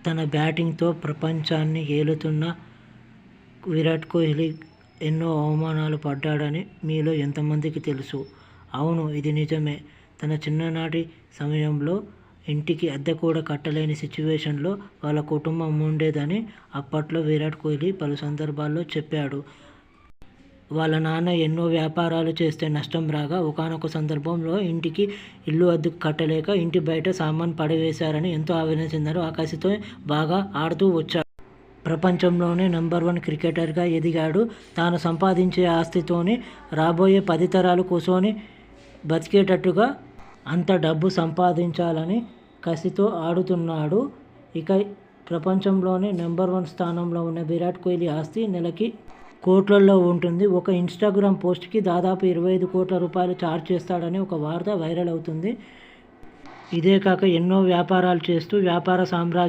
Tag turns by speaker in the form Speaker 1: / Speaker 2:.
Speaker 1: తన బ్యాటింగ్తో ప్రపంచాన్ని ఏలుతున్న విరాట్ కోహ్లీ ఎన్నో అవమానాలు పడ్డాడని మీలో ఎంతమందికి తెలుసు? అవును, ఇది నిజమే. తన చిన్ననాటి సమయంలో ఇంటికి అద్దె కూడా కట్టలేని సిచ్యువేషన్లో వాళ్ళ కుటుంబం ఉండేదని అప్పట్లో విరాట్ కోహ్లీ పలు సందర్భాల్లో చెప్పాడు. వాళ్ళ నాన్న ఎన్నో వ్యాపారాలు చేస్తే నష్టం రాగా ఒకానొక సందర్భంలో ఇంటికి ఇల్లు అద్దెకు కట్టలేక ఇంటి బయట సామాను పడవేశారని ఎంతో ఆవేదన చెందారు. ఆ కసితో బాగా ఆడుతూ వచ్చాడు. ప్రపంచంలోనే నెంబర్ 1 క్రికెటర్గా ఎదిగాడు. తాను సంపాదించే ఆస్తితోనే రాబోయే 10 తరాలు కూసోని బతికేటట్టుగా అంత డబ్బు సంపాదించాలని కసితో ఆడుతున్నాడు. ఇక ప్రపంచంలోనే నెంబర్ 1 స్థానంలో ఉన్న విరాట్ కోహ్లీ ఆస్తి నెలకి కోట్లల్లో ఉంటుంది. ఒక ఇన్స్టాగ్రామ్ పోస్ట్కి దాదాపు 25 కోట్ల రూపాయలు ఛార్జ్ చేస్తాడని ఒక వార్త వైరల్ అవుతుంది. ఇదే కాక ఎన్నో వ్యాపారాలు చేస్తూ వ్యాపార సామ్రాజ్యం